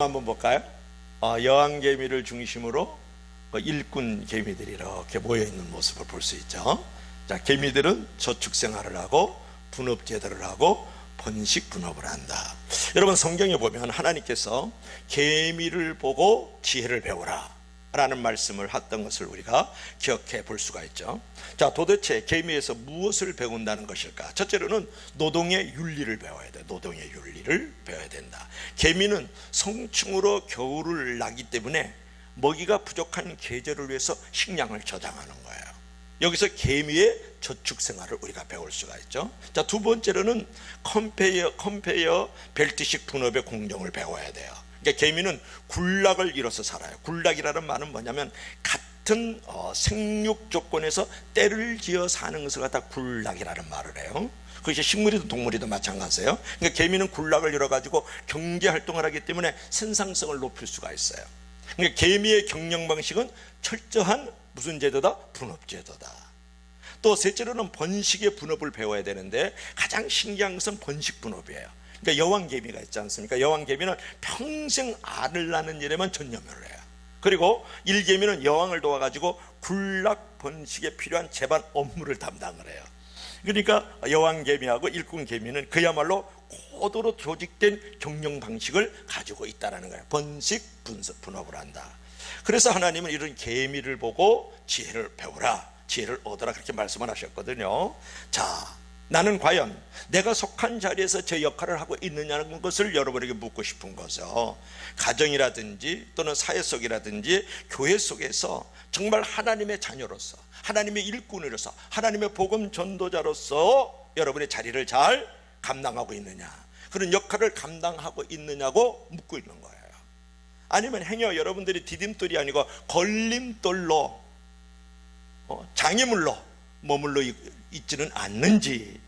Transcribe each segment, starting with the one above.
한번 볼까요? 여왕개미를 중심으로 일꾼 개미들이 이렇게 모여있는 모습을 볼 수 있죠. 자, 개미들은 저축생활을 하고 분업제도를 하고 번식 분업을 한다. 여러분, 성경에 보면 하나님께서 개미를 보고 지혜를 배우라 라는 말씀을 했던 것을 우리가 기억해 볼 수가 있죠. 자, 도대체 개미에서 무엇을 배운다는 것일까? 첫째로는 노동의 윤리를 배워야 돼. 노동의 윤리를 배워야 된다. 개미는 성충으로 겨울을 나기 때문에 먹이가 부족한 계절을 위해서 식량을 저장하는 거예요. 여기서 개미의 저축 생활을 우리가 배울 수가 있죠. 자, 두 번째로는 컨베이어 벨트식 분업의 공정을 배워야 돼요. 그러니까 개미는 굴락을 이뤄서 살아요. 굴락이라는 말은 뭐냐면 같은 생육 조건에서 때를 지어 사는 것을 갖다 굴락이라는 말을 해요. 그것이 식물이든 동물이든 마찬가지예요. 그러니까 개미는 굴락을 이뤄가지고 경제 활동을 하기 때문에 생산성을 높일 수가 있어요. 그러니까 개미의 경영 방식은 철저한 무슨 제도다? 분업제도다. 또 셋째로는 번식의 분업을 배워야 되는데 가장 신기한 것은 번식 분업이에요. 그러니까 여왕개미가 있지 않습니까? 여왕개미는 평생 알을 낳는 일에만 전념을 해요. 그리고 일개미는 여왕을 도와가지고 굴락 번식에 필요한 제반 업무를 담당을 해요. 그러니까 여왕개미하고 일꾼개미는 그야말로 고도로 조직된 경영 방식을 가지고 있다는 거예요. 번식 분업을 한다. 그래서 하나님은 이런 개미를 보고 지혜를 배우라, 지혜를 얻어라, 그렇게 말씀을 하셨거든요. 자, 나는 과연 내가 속한 자리에서 제 역할을 하고 있느냐는 것을 여러분에게 묻고 싶은 거죠. 가정이라든지 또는 사회 속이라든지 교회 속에서 정말 하나님의 자녀로서, 하나님의 일꾼으로서, 하나님의 복음 전도자로서 여러분의 자리를 잘 감당하고 있느냐, 그런 역할을 감당하고 있느냐고 묻고 있는 거예요. 아니면 행여 여러분들이 디딤돌이 아니고 걸림돌로, 장애물로 머물러 있지는 않는지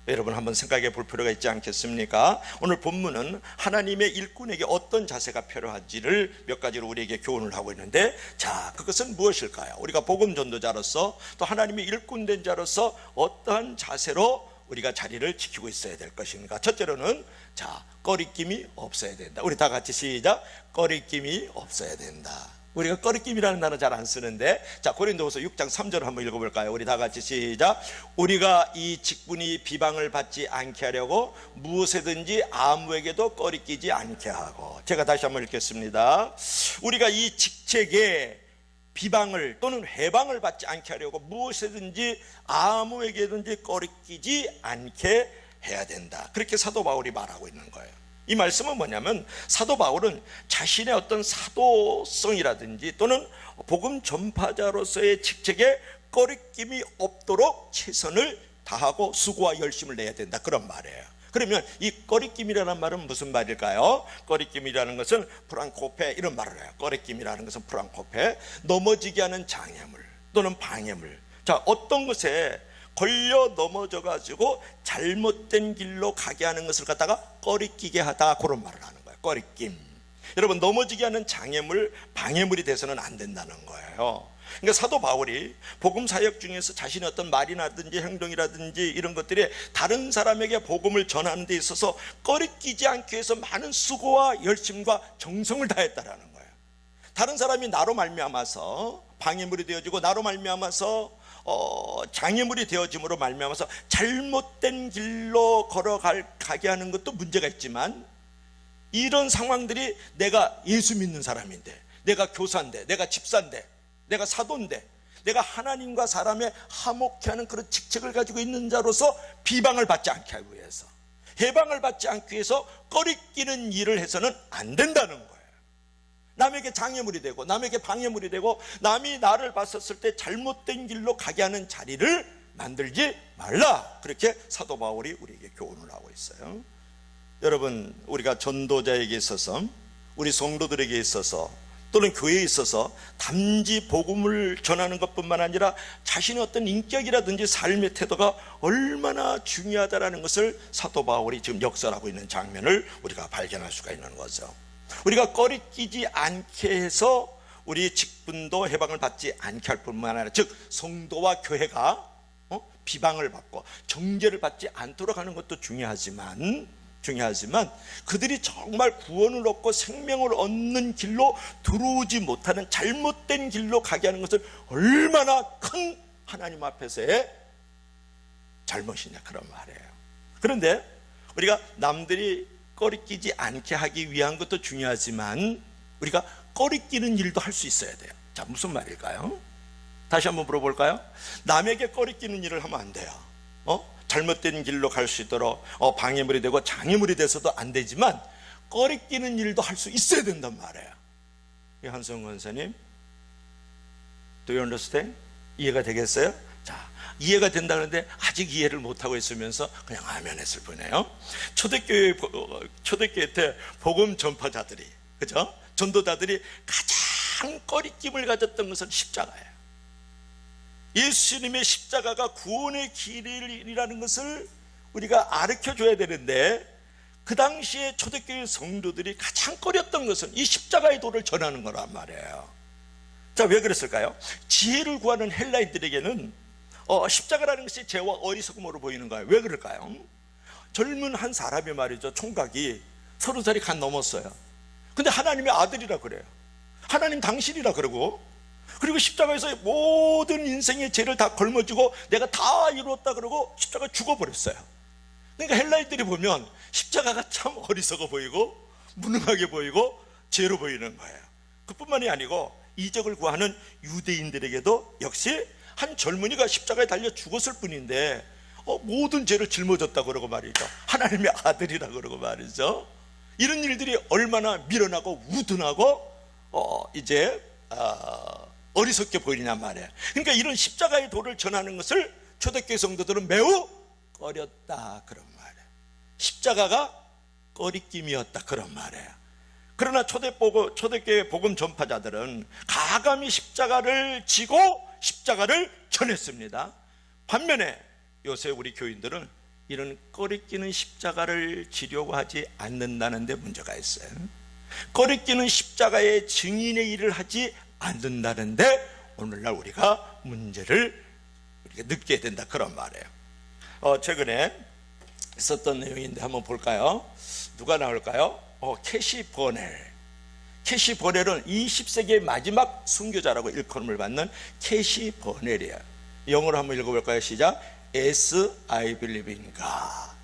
여러분 한번 생각해 볼 필요가 있지 않겠습니까? 오늘 본문은 하나님의 일꾼에게 어떤 자세가 필요한지를 몇 가지로 우리에게 교훈을 하고 있는데, 자, 그것은 무엇일까요? 우리가 복음 전도자로서 또 하나님의 일꾼된 자로서 어떠한 자세로 우리가 자리를 지키고 있어야 될 것인가? 첫째로는, 자, 꺼리낌이 없어야 된다. 우리 다 같이 시작. 꺼리낌이 없어야 된다. 우리가 꺼리낌이라는 단어 잘 안 쓰는데, 자, 고린도후서 6장 3절을 한번 읽어볼까요? 우리 다 같이 시작. 우리가 이 직분이 비방을 받지 않게 하려고 무엇이든지 아무에게도 꺼리끼지 않게 하고. 제가 다시 한번 읽겠습니다. 우리가 이 직책에 비방을 또는 회방을 받지 않게 하려고 무엇이든지 아무에게든지 꺼리끼지 않게 해야 된다. 그렇게 사도 바울이 말하고 있는 거예요. 이 말씀은 뭐냐면, 사도 바울은 자신의 어떤 사도성이라든지 또는 복음 전파자로서의 직책에 꺼리낌이 없도록 최선을 다하고 수고와 열심을 내야 된다, 그런 말이에요. 그러면 이 꺼리낌이라는 말은 무슨 말일까요? 꺼리낌이라는 것은 프랑코페, 이런 말을 해요. 꺼리낌이라는 것은 프랑코페, 넘어지게 하는 장애물 또는 방해물. 자, 어떤 것에 걸려 넘어져 가지고 잘못된 길로 가게 하는 것을 갖다가 꺼리끼게 하다, 그런 말을 하는 거예요. 꺼리낌. 여러분, 넘어지게 하는 장애물, 방해물이 돼서는 안 된다는 거예요. 그러니까 사도 바울이 복음 사역 중에서 자신의 어떤 말이라든지 행동이라든지 이런 것들이 다른 사람에게 복음을 전하는 데 있어서 꺼리끼지 않기 위해서 많은 수고와 열심과 정성을 다했다라는 거예요. 다른 사람이 나로 말미암아서 방해물이 되어지고 나로 말미암아서 장애물이 되어짐으로 말미암아서 잘못된 길로 가게 하는 것도 문제가 있지만, 이런 상황들이 내가 예수 믿는 사람인데, 내가 교사인데, 내가 집사인데, 내가 사도인데, 내가 하나님과 사람의 화목케 하는 그런 직책을 가지고 있는 자로서 비방을 받지 않게 하기 위해서, 해방을 받지 않기 위해서 꺼리끼는 일을 해서는 안 된다는 거예요. 남에게 장애물이 되고 남에게 방해물이 되고 남이 나를 봤었을 때 잘못된 길로 가게 하는 자리를 만들지 말라, 그렇게 사도 바울이 우리에게 교훈을 하고 있어요. 여러분, 우리가 전도자에게 있어서, 우리 성도들에게 있어서 또는 교회에 있어서 단지 복음을 전하는 것뿐만 아니라 자신의 어떤 인격이라든지 삶의 태도가 얼마나 중요하다는 것을 사도 바울이 지금 역설하고 있는 장면을 우리가 발견할 수가 있는 거죠. 우리가 꺼리끼지 않게 해서 우리 직분도 해방을 받지 않게 할 뿐만 아니라, 즉 성도와 교회가 비방을 받고 정죄를 받지 않도록 하는 것도 중요하지만, 중요하지만 그들이 정말 구원을 얻고 생명을 얻는 길로 들어오지 못하는 잘못된 길로 가게 하는 것은 얼마나 큰 하나님 앞에서의 잘못이냐, 그런 말이에요. 그런데 우리가 남들이 꺼리끼지 않게 하기 위한 것도 중요하지만 우리가 꺼리끼는 일도 할 수 있어야 돼요. 자, 무슨 말일까요? 다시 한번 물어볼까요? 남에게 꺼리끼는 일을 하면 안 돼요. 잘못된 길로 갈 수 있도록 방해물이 되고 장애물이 돼서도 안 되지만 꺼리끼는 일도 할 수 있어야 된단 말이에요. 한성 권사님, Do you understand? 이해가 되겠어요? 자, 이해가 된다 그러는데 아직 이해를 못하고 있으면서 그냥 아멘 했을 뿐이에요. 초대교회 때 복음 전파자들이, 그죠? 전도자들이 가장 꺼리낌을 가졌던 것은 십자가예요. 예수님의 십자가가 구원의 길이라는 것을 우리가 가르쳐줘야 되는데 그 당시에 초대교회 성도들이 가장 꺼렸던 것은 이 십자가의 도를 전하는 거란 말이에요. 자, 왜 그랬을까요? 지혜를 구하는 헬라인들에게는 십자가라는 것이 죄와 어리석음으로 보이는 거예요. 왜 그럴까요? 젊은 한 사람이 말이죠, 총각이 30살이 간 넘었어요. 근데 하나님의 아들이라 그래요. 하나님 당신이라 그러고, 그리고 십자가에서 모든 인생의 죄를 다 걸머쥐고 내가 다 이루었다 그러고 십자가 죽어버렸어요. 그러니까 헬라인들이 보면 십자가가 참 어리석어 보이고 무능하게 보이고 죄로 보이는 거예요. 그뿐만이 아니고 이적을 구하는 유대인들에게도 역시 한 젊은이가 십자가에 달려 죽었을 뿐인데 모든 죄를 짊어졌다 그러고 말이죠. 하나님의 아들이라 그러고 말이죠. 이런 일들이 얼마나 미련하고 우둔하고 이제 어리석게 보이냐 말이에요. 그러니까 이런 십자가의 도를 전하는 것을 초대교회 성도들은 매우 꺼렸다, 그런 말이에요. 십자가가 꺼리낌이었다, 그런 말이에요. 그러나 초대교회 복음 전파자들은 가감히 십자가를 지고 십자가를 전했습니다. 반면에 요새 우리 교인들은 이런 꺼리끼는 십자가를 지려고 하지 않는다는 데 문제가 있어요. 꺼리끼는 십자가의 증인의 일을 하지 않는다는데 오늘날 우리가 문제를 느끼게 된다, 그런 말이에요. 최근에 있었던 내용인데 한번 볼까요? 누가 나올까요? 캐시 버넬. 캐시 버넬은 20세기의 마지막 순교자라고 일컬음을 받는 캐시 버넬이에요. 영어로 한번 읽어볼까요? 시작. Yes, I believe in God.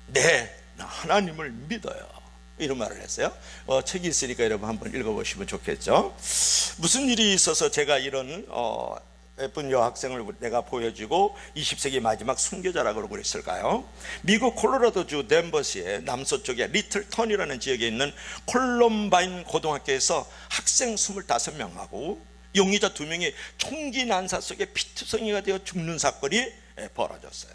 네, 나 하나님을 믿어요. 이런 말을 했어요. 책이 있으니까 여러분 한번 읽어보시면 좋겠죠. 무슨 일이 있어서 제가 이런 예쁜 여학생을 내가 보여주고 20세기 마지막 순교자라고 그러고 그랬을까요? 미국 콜로라도주 덴버시의 남서쪽에 리틀턴이라는 지역에 있는 콜럼바인 고등학교에서 학생 25명하고 용의자 2명이 총기 난사 속에 피투성이가 되어 죽는 사건이 벌어졌어요.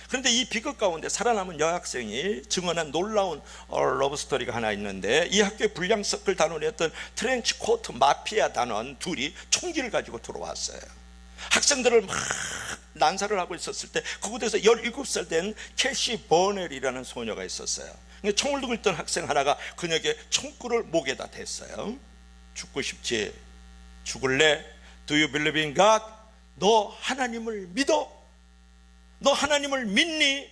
그런데 이 비극 가운데 살아남은 여학생이 증언한 놀라운 러브스토리가 하나 있는데, 이 학교의 불량서클 단원이었던 트렌치 코트 마피아 단원 둘이 총기를 가지고 들어왔어요. 학생들을 막 난사를 하고 있었을 때 그곳에서 17살 된 캐시 버넬이라는 소녀가 있었어요. 총을 들고 있던 학생 하나가 그녀에게 총구를 목에다 댔어요. 죽고 싶지? 죽을래? Do you believe in God? 너 하나님을 믿어? 너 하나님을 믿니?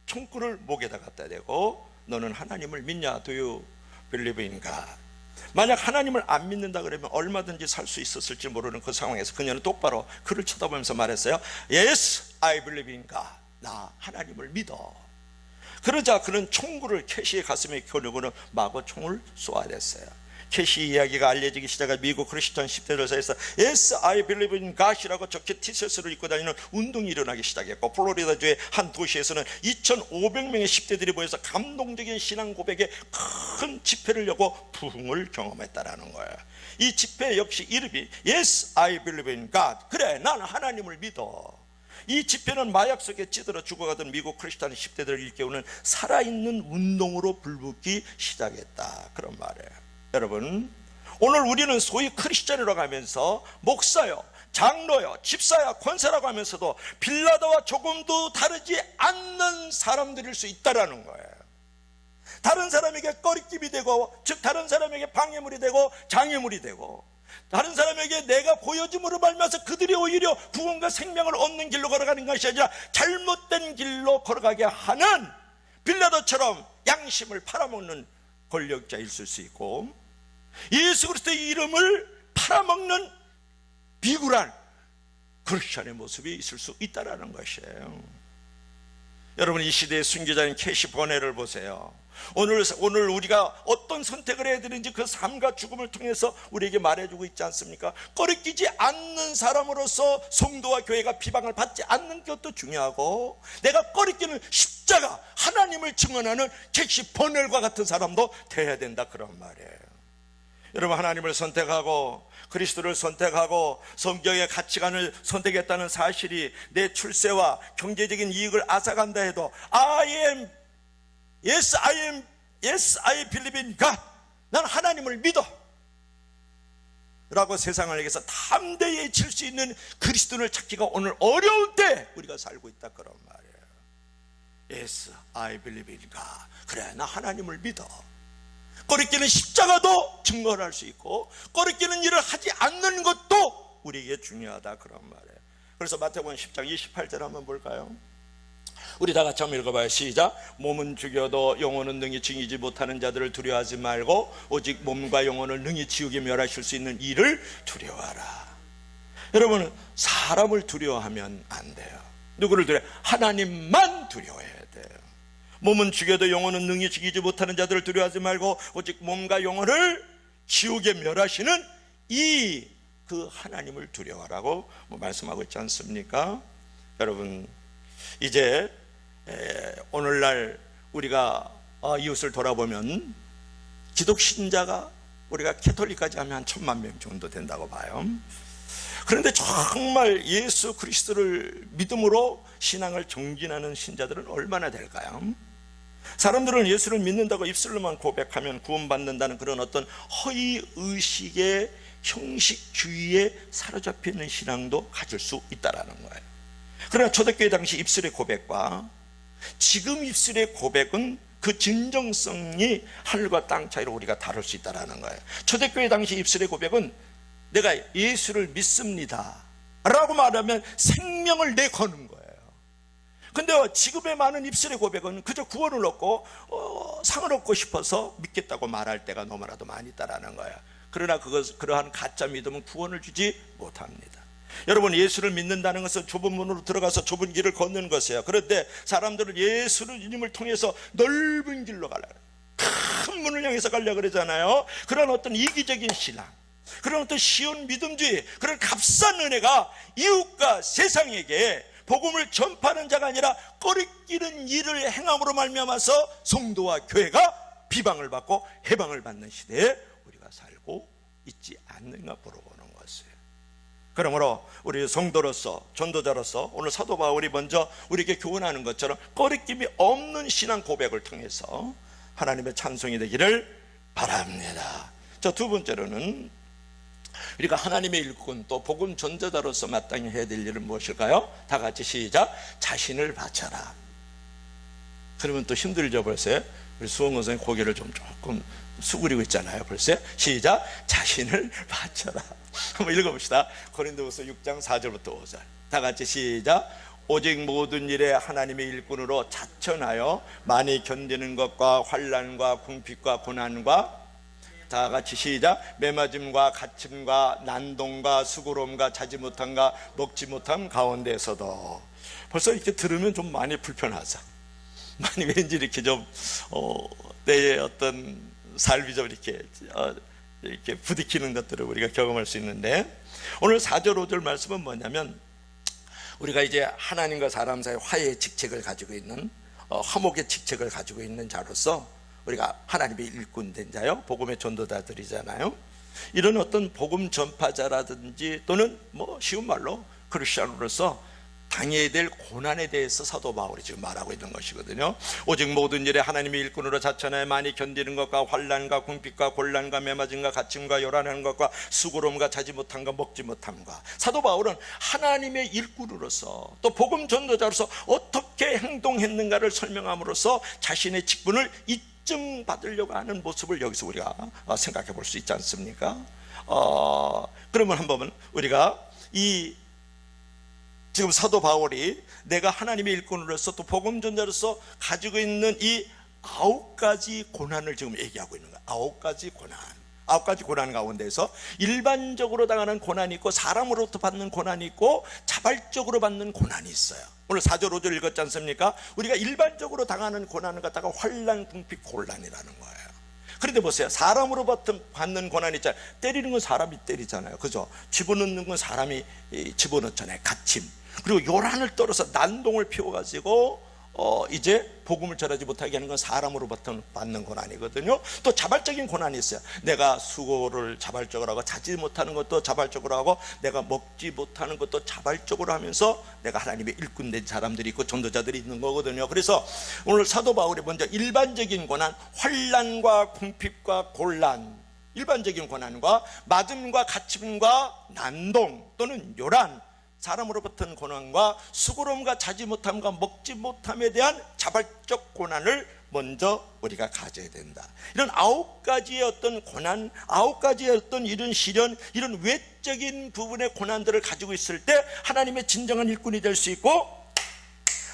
총구를 목에다 갖다 대고 너는 하나님을 믿냐? Do you believe in God? 만약 하나님을 안 믿는다 그러면 얼마든지 살 수 있었을지 모르는 그 상황에서 그녀는 똑바로 그를 쳐다보면서 말했어요. Yes, I believe in God. 나 하나님을 믿어. 그러자 그는 총구를 캐시의 가슴에 겨누고는 마구 총을 쏘아댔어요. 캐시 이야기가 알려지기 시작한 미국 크리스천 10대들 사이에서 Yes, I believe in God이라고 적힌 티셔츠를 입고 다니는 운동이 일어나기 시작했고, 플로리다주의 한 도시에서는 2,500명의 10대들이 모여서 감동적인 신앙 고백에 큰 집회를 여고 부흥을 경험했다라는 거예요. 이 집회 역시 이름이 Yes, I believe in God. 그래, 나는 하나님을 믿어. 이 집회는 마약 속에 찌들어 죽어가던 미국 크리스천 10대들을 일깨우는 살아있는 운동으로 불붙기 시작했다, 그런 말이에요. 여러분, 오늘 우리는 소위 크리스천이라고 하면서 목사요, 장로요, 집사야, 권사라고 하면서도 빌라도와 조금도 다르지 않는 사람들일 수 있다라는 거예요. 다른 사람에게 꺼리낌이 되고, 즉 다른 사람에게 방해물이 되고 장애물이 되고, 다른 사람에게 내가 보여줌으로 말미암아서 그들이 오히려 구원과 생명을 얻는 길로 걸어가는 것이 아니라 잘못된 길로 걸어가게 하는 빌라도처럼 양심을 팔아먹는 권력자일 수 있고, 예수 그리스도의 이름을 팔아먹는 비굴한 크리스천의 모습이 있을 수 있다는 것이에요. 여러분, 이 시대의 순교자인 캐시 버넬을 보세요. 오늘 우리가 어떤 선택을 해야 되는지 그 삶과 죽음을 통해서 우리에게 말해주고 있지 않습니까? 꺼리끼지 않는 사람으로서 성도와 교회가 비방을 받지 않는 것도 중요하고, 내가 꺼리끼는 십자가 하나님을 증언하는 캐시 버넬과 같은 사람도 돼야 된다, 그런 말이에요. 여러분, 하나님을 선택하고 그리스도를 선택하고 성경의 가치관을 선택했다는 사실이 내 출세와 경제적인 이익을 앗아간다 해도 Yes, I believe in God. 난 하나님을 믿어 라고 세상을 위해서 담대히 칠 수 있는 그리스도를 찾기가 오늘 어려울 때 우리가 살고 있다, 그런 말이에요. Yes, I believe in God. 그래, 나 하나님을 믿어. 꺼리끼는 십자가도 증거할 수 있고, 꺼리끼는 일을 하지 않는 것도 우리에게 중요하다, 그런 말이에요. 그래서 마태복음 10장 28절 한번 볼까요? 우리 다 같이 한번 읽어봐요. 시작. 몸은 죽여도 영혼은 능히 징이지 못하는 자들을 두려워하지 말고 오직 몸과 영혼을 능히 지우게 멸하실 수 있는 이를 두려워하라. 여러분은 사람을 두려워하면 안 돼요. 누구를 두려워? 하나님만 두려워해야 돼요. 몸은 죽여도 영혼은 능히 죽이지 못하는 자들을 두려워하지 말고 오직 몸과 영혼을 지우게 멸하시는 그 하나님을 두려워하라고 말씀하고 있지 않습니까? 여러분, 이제 오늘날 우리가 이웃을 돌아보면 기독 신자가 우리가 캐톨릭까지 하면 한 1,000만 명 정도 된다고 봐요. 그런데 정말 예수 그리스도를 믿음으로 신앙을 정진하는 신자들은 얼마나 될까요? 사람들은 예수를 믿는다고 입술로만 고백하면 구원받는다는 그런 어떤 허위의식의 형식주의에 사로잡혀 있는 신앙도 가질 수 있다는 거예요. 그러나 초대교회 당시 입술의 고백과 지금 입술의 고백은 그 진정성이 하늘과 땅 차이로 우리가 다룰 수 있다는 거예요. 초대교회 당시 입술의 고백은 내가 예수를 믿습니다 라고 말하면 생명을 내거는 거예요. 근데 지금의 많은 입술의 고백은 그저 구원을 얻고 상을 얻고 싶어서 믿겠다고 말할 때가 너무나도 많이 있다는 거예요. 그러나 그러한 가짜 믿음은 구원을 주지 못합니다. 여러분, 예수를 믿는다는 것은 좁은 문으로 들어가서 좁은 길을 걷는 것이에요. 그런데 사람들은 예수님을 통해서 넓은 길로 가려고, 큰 문을 향해서 가려고 그러잖아요. 그런 어떤 이기적인 신앙, 그런 어떤 쉬운 믿음주의, 그런 값싼 은혜가 이웃과 세상에게 복음을 전파하는 자가 아니라 꺼리끼는 일을 행함으로 말미암아서 성도와 교회가 비방을 받고 해방을 받는 시대에 우리가 살고 있지 않는가 물어보는 것이에요. 그러므로 우리 성도로서, 전도자로서 오늘 사도 바울이 먼저 우리에게 교훈하는 것처럼 꺼리낌이 없는 신앙 고백을 통해서 하나님의 찬송이 되기를 바랍니다. 자, 두 번째로는 우리가 하나님의 일꾼 또 복음 전도자로서 마땅히 해야 될 일은 무엇일까요? 다 같이 시작. 자신을 바쳐라. 그러면 또 힘들죠 벌써? 우리 수홍 선생님 고개를 조금 수그리고 있잖아요 벌써. 시작. 자신을 바쳐라. 한번 읽어봅시다. 고린도후서 6장 4절부터 5절. 다 같이 시작. 오직 모든 일에 하나님의 일꾼으로 자천하여 많이 견디는 것과 환난과 궁핍과 고난과, 다 같이 시작. 매맞음과 갇힘과 난동과 수고로움과 자지 못함과 먹지 못함 가운데서도. 벌써 이렇게 들으면 좀 많이 불편하죠. 많이 왠지 이렇게 좀 내 어떤 삶이 좀 이렇게 부딪히는 것들을 우리가 경험할 수 있는데, 오늘 4절 5절 말씀은 뭐냐면 우리가 이제 하나님과 사람 사이 화해의 직책을 가지고 있는 화목의 직책을 가지고 있는 자로서 우리가 하나님의 일꾼 된 자요, 복음의 전도자들이잖아요. 이런 어떤 복음 전파자라든지 또는 뭐 쉬운 말로 크리스천으로서 당해야 될 고난에 대해서 사도 바울이 지금 말하고 있는 것이거든요. 오직 모든 일에 하나님의 일꾼으로 자천하여 많이 견디는 것과 환난과 궁핍과 곤란과 매맞음과 갇힘과 요란하는 것과 수고로움과 자지 못함과 먹지 못함과. 사도 바울은 하나님의 일꾼으로서 또 복음 전도자로서 어떻게 행동했는가를 설명함으로써 자신의 직분을 입증받으려고 하는 모습을 여기서 우리가 생각해 볼 수 있지 않습니까? 그러면 한번 우리가 지금 사도 바울이 내가 하나님의 일꾼으로서 또 복음 전자로서 가지고 있는 이 9가지 고난을 지금 얘기하고 있는 거예요. 9가지 고난. 9가지 고난 가운데서 일반적으로 당하는 고난이 있고 사람으로부터 받는 고난이 있고 자발적으로 받는 고난이 있어요. 오늘 4절 5절 읽었지 않습니까? 우리가 일반적으로 당하는 고난을 갖다가 환난, 궁핍, 곤란이라는 거예요. 그런데 보세요. 사람으로부터 받는 고난이 있잖아요. 때리는 건 사람이 때리잖아요. 그죠? 집어넣는 건 사람이 집어넣잖아요. 갇힘. 그리고 요란을 떨어서 난동을 피워가지고 이제 복음을 전하지 못하게 하는 건 사람으로부터 받는 고난이거든요. 또 자발적인 고난이 있어요. 내가 수고를 자발적으로 하고 자지 못하는 것도 자발적으로 하고 내가 먹지 못하는 것도 자발적으로 하면서 내가 하나님의 일꾼 된 사람들이 있고 전도자들이 있는 거거든요. 그래서 오늘 사도 바울이 먼저 일반적인 고난, 환난과 궁핍과 곤란, 일반적인 고난과 맞음과 갇힘과 난동 또는 요란, 사람으로부터는 고난과 수고로움과 자지 못함과 먹지 못함에 대한 자발적 고난을 먼저 우리가 가져야 된다. 이런 9가지의 어떤 고난, 9가지의 어떤 이런 시련, 이런 외적인 부분의 고난들을 가지고 있을 때 하나님의 진정한 일꾼이 될 수 있고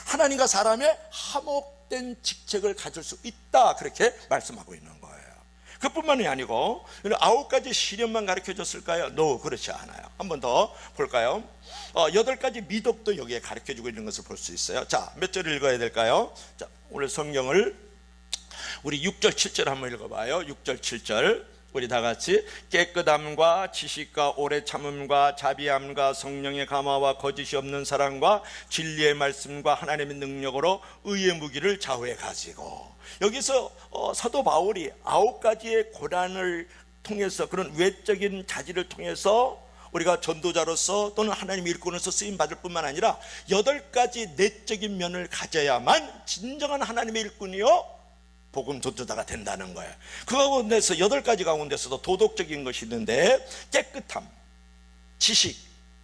하나님과 사람의 화목된 직책을 가질 수 있다. 그렇게 말씀하고 있는 거예요. 그뿐만이 아니고 9가지 시련만 가르쳐 줬을까요? 그렇지 않아요. 한 번 더 볼까요? 8가지 미덕도 여기에 가르쳐 주고 있는 것을 볼 수 있어요. 자, 몇 절을 읽어야 될까요? 자, 오늘 성경을 우리 6절 7절 한번 읽어봐요. 6절 7절 우리 다 같이 깨끗함과 지식과 오래 참음과 자비함과 성령의 감화와 거짓이 없는 사랑과 진리의 말씀과 하나님의 능력으로 의의 무기를 좌우에 가지고, 여기서 사도 바울이 9가지의 고난을 통해서 그런 외적인 자질을 통해서 우리가 전도자로서 또는 하나님의 일꾼으로서 쓰임받을 뿐만 아니라 8가지 내적인 면을 가져야만 진정한 하나님의 일꾼이요 복음 전도자가 된다는 거예요. 그 가운데서 8가지 가운데서도 도덕적인 것이 있는데 깨끗함, 지식,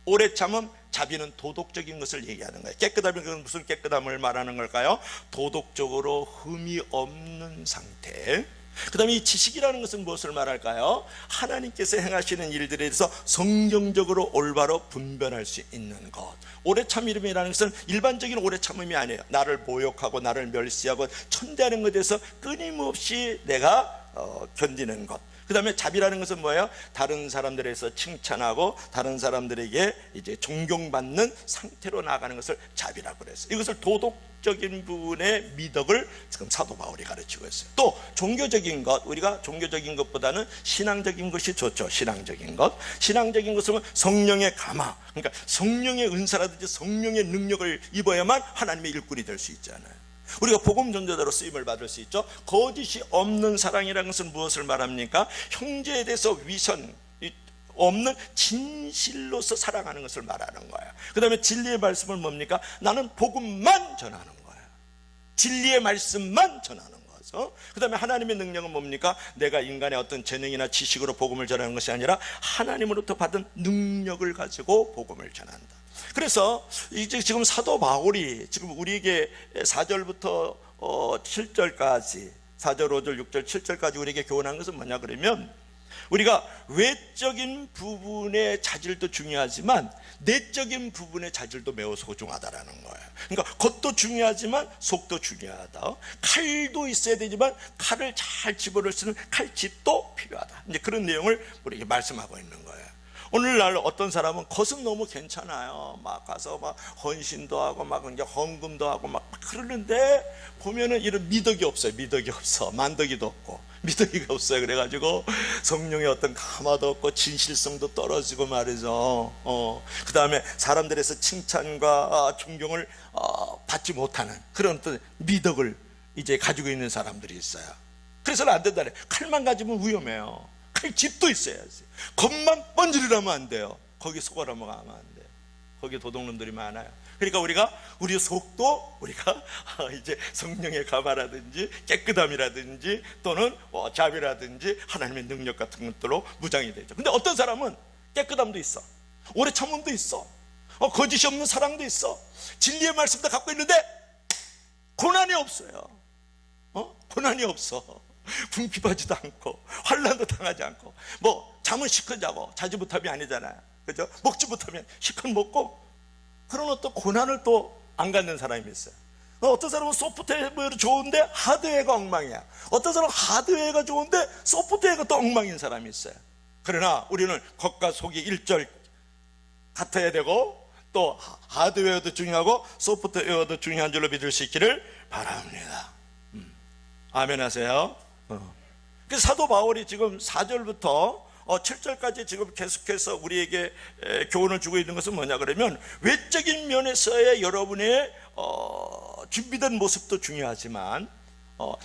오래 참음, 자비는 도덕적인 것을 얘기하는 거예요. 깨끗함이 무슨 깨끗함을 말하는 걸까요? 도덕적으로 흠이 없는 상태. 그 다음에 이 지식이라는 것은 무엇을 말할까요? 하나님께서 행하시는 일들에 대해서 성경적으로 올바로 분별할 수 있는 것. 오래 참음이라는 것은 일반적인 오래 참음이 아니에요. 나를 모욕하고 나를 멸시하고 천대하는 것에 대해서 끊임없이 내가 견디는 것. 그 다음에 자비라는 것은 뭐예요? 다른 사람들에서 칭찬하고 다른 사람들에게 이제 존경받는 상태로 나아가는 것을 자비라고 그랬어요. 이것을 도덕적인 부분의 미덕을 지금 사도 바울이 가르치고 있어요. 또 종교적인 것, 우리가 종교적인 것보다는 신앙적인 것이 좋죠. 신앙적인 것. 신앙적인 것은 성령의 감화, 그러니까 성령의 은사라든지 성령의 능력을 입어야만 하나님의 일꾼이 될 수 있잖아요. 우리가 복음 전도자로 쓰임을 받을 수 있죠. 거짓이 없는 사랑이라는 것은 무엇을 말합니까? 형제에 대해서 위선 없는 진실로서 사랑하는 것을 말하는 거예요. 그 다음에 진리의 말씀은 뭡니까? 나는 복음만 전하는 거예요. 진리의 말씀만 전하는 거죠. 그 다음에 하나님의 능력은 뭡니까? 내가 인간의 어떤 재능이나 지식으로 복음을 전하는 것이 아니라 하나님으로부터 받은 능력을 가지고 복음을 전한다. 그래서 이제 지금 사도 바울이 지금 우리에게 4절부터 7절까지 4절, 5절, 6절, 7절까지 우리에게 교훈한 것은 뭐냐 그러면, 우리가 외적인 부분의 자질도 중요하지만 내적인 부분의 자질도 매우 소중하다라는 거예요. 그러니까 겉도 중요하지만 속도 중요하다. 칼도 있어야 되지만 칼을 잘 집어넣을 수 있는 칼집도 필요하다. 이제 그런 내용을 우리에게 말씀하고 있는 거예요. 오늘날 어떤 사람은 겉은 너무 괜찮아요. 막 가서 막 헌신도 하고 막 이제 헌금도 하고 막 그러는데 보면은 이런 미덕이 없어요. 미덕이 없어. 만덕이도 없고 미덕이가 없어요. 그래가지고 성령의 어떤 감화도 없고 진실성도 떨어지고 말이죠. 그 다음에 사람들에서 칭찬과 존경을 받지 못하는 그런 어떤 미덕을 이제 가지고 있는 사람들이 있어요. 그래서는 안 된다. 칼만 가지면 위험해요. 칼집도 있어야지. 겉만 번지르라면 안 돼요. 거기 속아 넘어가면 안 돼요. 거기 도둑놈들이 많아요. 그러니까 우리 속도 우리가 이제 성령의 감화라든지 깨끗함이라든지 또는 자비라든지 하나님의 능력 같은 것들로 무장이 되죠. 근데 어떤 사람은 깨끗함도 있어, 오래 참음도 있어, 거짓이 없는 사랑도 있어, 진리의 말씀도 갖고 있는데 고난이 없어요. 고난이 없어. 궁핍하지도 않고 환난도 당하지 않고, 뭐 잠은 시컷 자고 자지 못함이 아니잖아요. 그죠? 먹지 못하면 시컷 먹고, 그런 어떤 고난을 또 안 갖는 사람이 있어요. 어떤 사람은 소프트웨어가 좋은데 하드웨어가 엉망이야. 어떤 사람은 하드웨어가 좋은데 소프트웨어가 또 엉망인 사람이 있어요. 그러나 우리는 겉과 속이 일절 같아야 되고, 또 하드웨어도 중요하고 소프트웨어도 중요한 줄로 믿을 수 있기를 바랍니다. 아멘 하세요. 그래서 사도 바울이 지금 4절부터 7절까지 지금 계속해서 우리에게 교훈을 주고 있는 것은 뭐냐 그러면, 외적인 면에서의 여러분의 준비된 모습도 중요하지만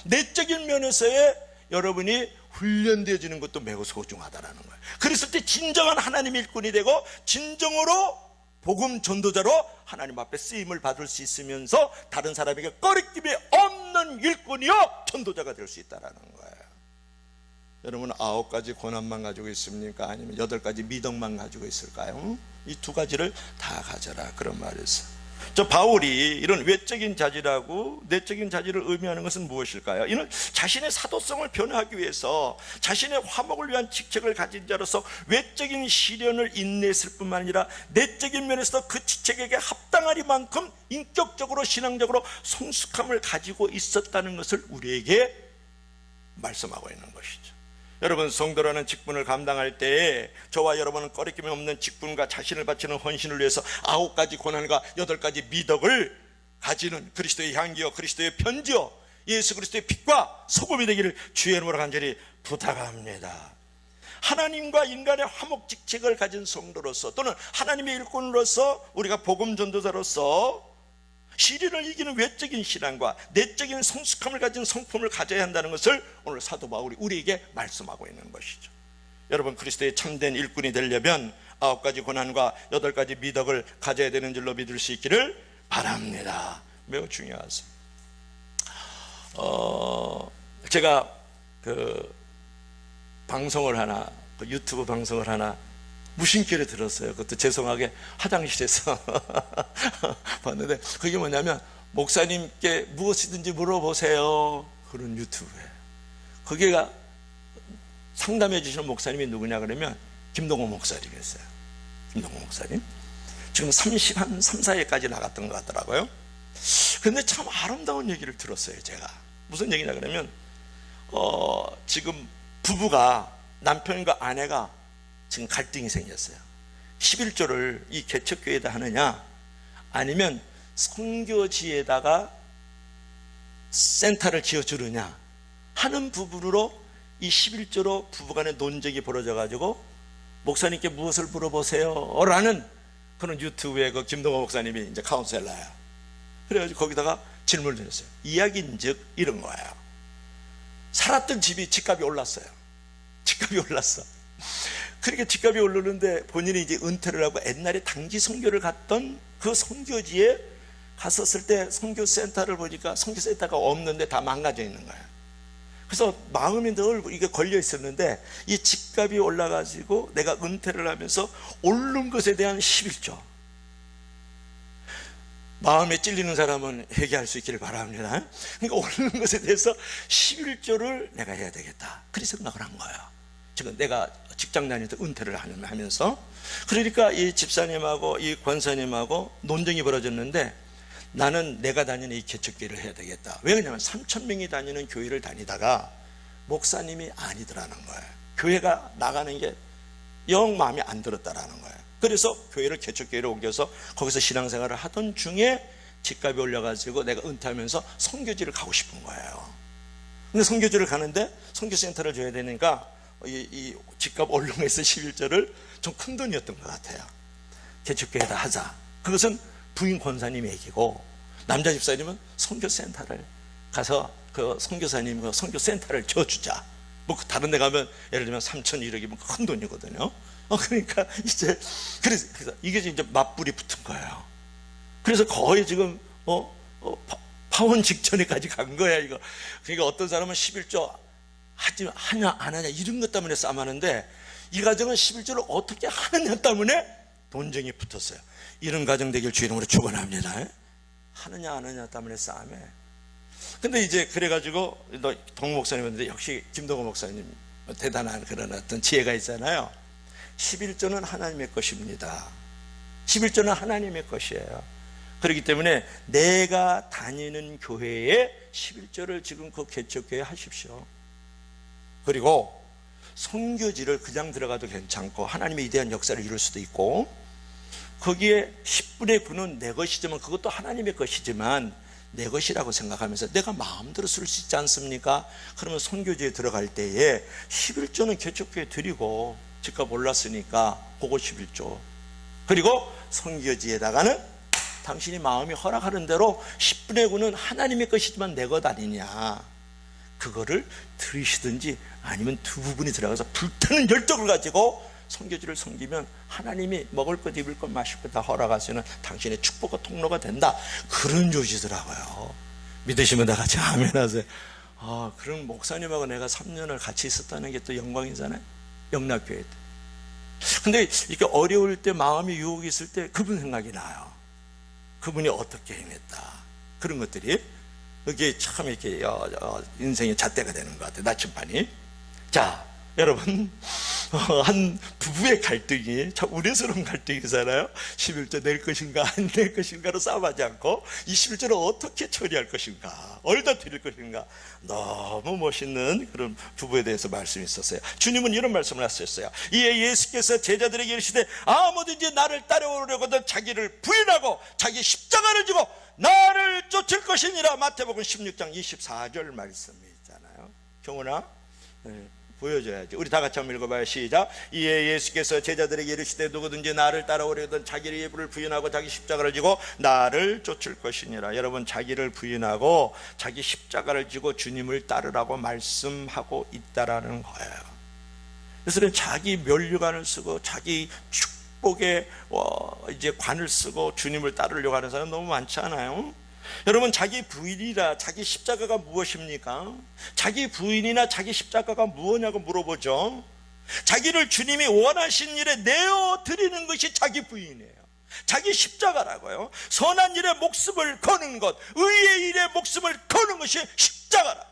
내적인 면에서의 여러분이 훈련되어지는 것도 매우 소중하다라는 거예요. 그랬을 때 진정한 하나님의 일꾼이 되고 진정으로 복음 전도자로 하나님 앞에 쓰임을 받을 수 있으면서 다른 사람에게 꺼리낌이 없는 일꾼이요 전도자가 될 수 있다는 거예요. 여러분 9가지 고난만 가지고 있습니까? 아니면 8가지 미덕만 가지고 있을까요? 이 2가지를 다 가져라, 그런 말이었어요. 저 바울이 이런 외적인 자질하고 내적인 자질을 의미하는 것은 무엇일까요? 이는 자신의 사도성을 변화하기 위해서 자신의 화목을 위한 직책을 가진 자로서 외적인 시련을 인내했을 뿐만 아니라 내적인 면에서 그 직책에게 합당하리만큼 인격적으로 신앙적으로 성숙함을 가지고 있었다는 것을 우리에게 말씀하고 있는 것이죠. 여러분, 성도라는 직분을 감당할 때에 저와 여러분은 꺼리낌이 없는 직분과 자신을 바치는 헌신을 위해서 9가지 고난과 8가지 미덕을 가지는 그리스도의 향기요 그리스도의 편지요 예수 그리스도의 빛과 소금이 되기를 주의 이름으로 간절히 부탁합니다. 하나님과 인간의 화목 직책을 가진 성도로서 또는 하나님의 일꾼으로서 우리가 복음 전도자로서 시련을 이기는 외적인 신앙과 내적인 성숙함을 가진 성품을 가져야 한다는 것을 오늘 사도 바울이 우리에게 말씀하고 있는 것이죠. 여러분, 그리스도의 참된 일꾼이 되려면 9가지 고난과 8가지 미덕을 가져야 되는 줄로 믿을 수 있기를 바랍니다. 매우 중요하죠. 제가 방송을 하나, 유튜브 방송을 하나 무심결에 들었어요. 그것도 죄송하게 화장실에서 봤는데, 그게 뭐냐면 목사님께 무엇이든지 물어보세요, 그런 유튜브예요. 거기가 상담해 주시는 목사님이 누구냐 그러면 김동호 목사님이었어요. 김동호 목사님 지금 3, 4회까지 나갔던 것 같더라고요. 그런데 참 아름다운 얘기를 들었어요. 제가 무슨 얘기냐 그러면 지금 부부가, 남편과 아내가 지금 갈등이 생겼어요. 11조를 이 개척교회에다 하느냐 아니면 선교지에다가 센터를 지어주느냐 하는 부분으로 이 11조로 부부간의 논쟁이 벌어져 가지고 목사님께 무엇을 물어보세요 라는 그런 유튜브에 그 김동호 목사님이 이제 카운셀러예요. 그래가지고 거기다가 질문을 드렸어요. 이야기인즉 이런 거예요. 살았던 집이 집값이 올랐어요. 집값이 올랐어. 그러니까 집값이 오르는데 본인이 이제 은퇴를 하고 옛날에 단기 선교를 갔던 그 선교지에 갔었을 때 선교센터를 보니까 선교센터가 없는데 다 망가져 있는 거예요. 그래서 마음이 늘 이게 걸려 있었는데 이 집값이 올라가지고 내가 은퇴를 하면서 오른 것에 대한 11조, 마음에 찔리는 사람은 회개할 수 있기를 바랍니다. 그러니까 오르는 것에 대해서 11조를 내가 해야 되겠다, 그렇게 생각을 한 거예요. 지금 내가 직장 다닐 때 은퇴를 하면서. 그러니까 이 집사님하고 이 권사님하고 논쟁이 벌어졌는데, 나는 내가 다니는 이 개척교회를 해야 되겠다. 왜냐하면 3,000명이 다니는 교회를 다니다가 목사님이 아니더라는 거예요. 교회가 나가는 게 영 마음에 안 들었다라는 거예요. 그래서 교회를 개척교회로 옮겨서 거기서 신앙생활을 하던 중에 집값이 올려가지고 내가 은퇴하면서 선교지를 가고 싶은 거예요. 근데 선교지를 가는데 선교센터를 줘야 되니까 이 집값 올름에서 11조를 좀 큰 돈이었던 것 같아요. 개척교회에다 하자. 그것은 부인 권사님의 얘기고, 남자 집사님은 선교센터를 가서 그 선교사님 그 선교센터를 줘주자. 뭐 다른 데 가면 예를 들면 3,100이면 큰 돈이거든요. 그러니까 이제 그래서 이게 이제 맞불이 붙은 거예요. 그래서 거의 지금 파혼 직전에까지 간 거야 이거. 그러니까 어떤 사람은 11조 하냐 안 하냐 이런 것 때문에 싸움하는데, 이 가정은 11조를 어떻게 하느냐 때문에 논쟁이 붙었어요. 이런 가정 되길 주의 이름으로 축원합니다. 하느냐 안 하느냐 때문에 싸움에. 근데 이제 그래가지고 동 목사님인데 역시 김동호 목사님 대단한 그런 어떤 지혜가 있잖아요. 11조는 하나님의 것입니다. 11조는 하나님의 것이에요. 그렇기 때문에 내가 다니는 교회에 11조를 지금 그 개척교회 하십시오. 그리고 선교지를 그냥 들어가도 괜찮고 하나님의 위대한 역사를 이룰 수도 있고, 거기에 10분의 9는 내 것이지만 그것도 하나님의 것이지만 내 것이라고 생각하면서 내가 마음대로 쓸 수 있지 않습니까? 그러면 선교지에 들어갈 때에 11조는 개척교회 드리고, 집값 올랐으니까 그거 11조, 그리고 선교지에다가는 당신이 마음이 허락하는 대로 10분의 9는 하나님의 것이지만 내 것 아니냐, 그거를 들으시든지 아니면 두 부분이 들어가서 불타는 열정을 가지고 선교지를 섬기면 하나님이 먹을 것, 입을 것, 마실 것 다 허락하시는 당신의 축복과 통로가 된다. 그런 조지더라고요. 믿으시면 다 같이 아멘 하세요. 그런 목사님하고 내가 3년을 같이 있었다는 게 또 영광이잖아요. 영락교회 때. 근데 이렇게 어려울 때, 마음이 유혹이 있을 때 그분 생각이 나요. 그분이 어떻게 행했다. 그런 것들이 그게 참 이렇게 인생의 잣대가 되는 것 같아요. 나침반이. 자, 여러분, 한 부부의 갈등이 참 우려스러운 갈등이잖아요. 11조 낼 것인가 안 낼 것인가로 싸움하지 않고 이 11조를 어떻게 처리할 것인가, 어디다 드릴 것인가, 너무 멋있는 그런 부부에 대해서 말씀이 있었어요. 주님은 이런 말씀을 하셨어요. 이에 예수께서 제자들에게 이르시되 아무든지 나를 따라오려거든 자기를 부인하고 자기 십자가를 지고 나를 쫓을 것이니라. 마태복음 16장 24절 말씀이 있잖아요. 경훈아, 보여줘야지. 우리 다 같이 한번 읽어봐요. 시작. 이에 예수께서 제자들에게 이르시되 누구든지 나를 따라오려거든 자기의 예불을 부인하고 자기 십자가를 지고 나를 쫓을 것이니라. 여러분, 자기를 부인하고 자기 십자가를 지고 주님을 따르라고 말씀하고 있다라는 거예요. 그래서 자기 면류관을 쓰고 자기 축복의 이제 관을 쓰고 주님을 따르려고 하는 사람 너무 많지 않아요? 여러분, 자기 부인이라 자기 십자가가 무엇입니까? 자기 부인이나 자기 십자가가 무엇냐고 물어보죠. 자기를 주님이 원하신 일에 내어드리는 것이 자기 부인이에요. 자기 십자가라고요. 선한 일에 목숨을 거는 것, 의의 일에 목숨을 거는 것이 십자가라.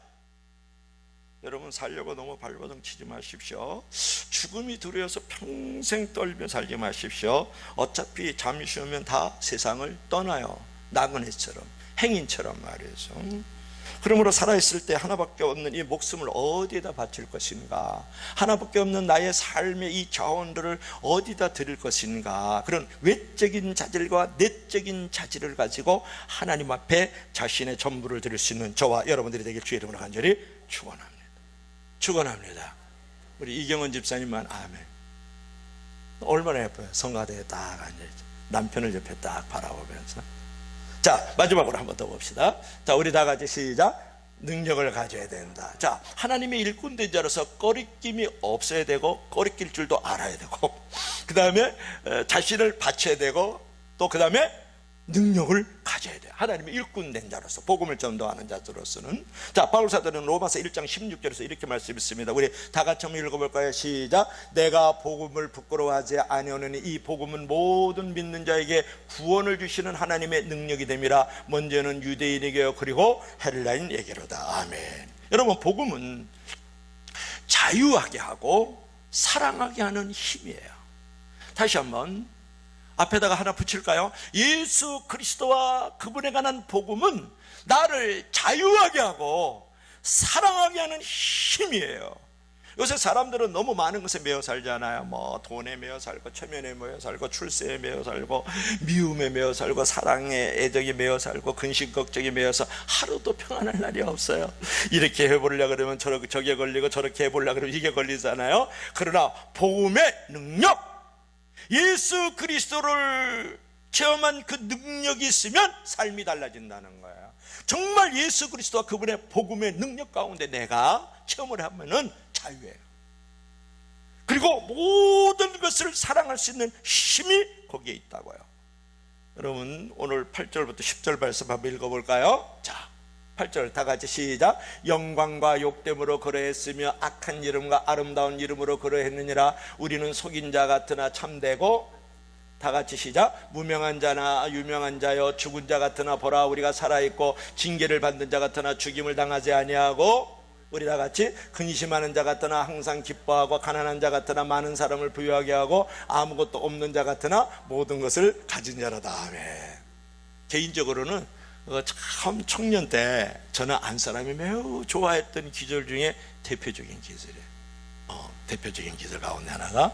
여러분, 살려고 너무 발버둥 치지 마십시오. 죽음이 두려워서 평생 떨며 살지 마십시오. 어차피 잠시 후면 다 세상을 떠나요. 나그네처럼, 행인처럼 말이죠. 그러므로 살아있을 때 하나밖에 없는 이 목숨을 어디에다 바칠 것인가, 하나밖에 없는 나의 삶의 이 자원들을 어디다 드릴 것인가, 그런 외적인 자질과 내적인 자질을 가지고 하나님 앞에 자신의 전부를 드릴 수 있는 저와 여러분들이 되길 주의 이름으로 간절히 축원합니다. 축원합니다. 우리 이경원 집사님만 아멘. 얼마나 예뻐요. 성가대에 딱 앉아있죠. 남편을 옆에 딱 바라보면서. 자, 마지막으로 한 번 더 봅시다. 자, 우리 다 같이 시작. 능력을 가져야 된다. 자, 하나님의 일꾼 된 자로서 꺼리낌이 없어야 되고 꺼리낄 줄도 알아야 되고, 그 다음에 자신을 바쳐야 되고, 또 그 다음에 능력을 가져야 돼요. 하나님의 일꾼 된 자로서, 복음을 전도하는 자로서는. 자, 바울사도는 로마서 1장 16절에서 이렇게 말씀했습니다. 우리 다 같이 한번 읽어볼까요? 시작. 내가 복음을 부끄러워하지 아니하노니 이 복음은 모든 믿는 자에게 구원을 주시는 하나님의 능력이 됨이라. 먼저는 유대인에게요 그리고 헬라인에게로다. 아멘. 여러분, 복음은 자유하게 하고 사랑하게 하는 힘이에요. 다시 한번 앞에다가 하나 붙일까요? 예수 그리스도와 그분에 관한 복음은 나를 자유하게 하고 사랑하게 하는 힘이에요. 요새 사람들은 너무 많은 것에 매여 살잖아요. 뭐 돈에 매여 살고, 체면에 매여 살고, 출세에 매여 살고, 미움에 매여 살고, 사랑에, 애정에 매여 살고, 근심 걱정에 매여서 하루도 평안할 날이 없어요. 이렇게 해보려고 그러면 저게 걸리고, 저렇게 해보려고 그러면 이게 걸리잖아요. 그러나 복음의 능력, 예수 그리스도를 체험한 그 능력이 있으면 삶이 달라진다는 거예요. 정말 예수 그리스도와 그분의 복음의 능력 가운데 내가 체험을 하면은 자유예요. 그리고 모든 것을 사랑할 수 있는 힘이 거기에 있다고요. 여러분, 오늘 8절부터 10절 말씀 한번 읽어볼까요? 자, 8절 다 같이 시작. 영광과 욕됨으로 그러했으며 악한 이름과 아름다운 이름으로 그러했느니라. 우리는 속인 자 같으나 참되고, 다 같이 시작. 무명한 자나 유명한 자여 죽은 자 같으나 보라 우리가 살아있고, 징계를 받는 자 같으나 죽임을 당하지 아니하고, 우리 다 같이 근심하는 자 같으나 항상 기뻐하고, 가난한 자 같으나 많은 사람을 부유하게 하고, 아무것도 없는 자 같으나 모든 것을 가진 자라다. 아멘. 개인적으로는 참 청년 때 저는 안 사람이 매우 좋아했던 기절 중에 대표적인 기절이에요. 대표적인 기절 가운데 하나가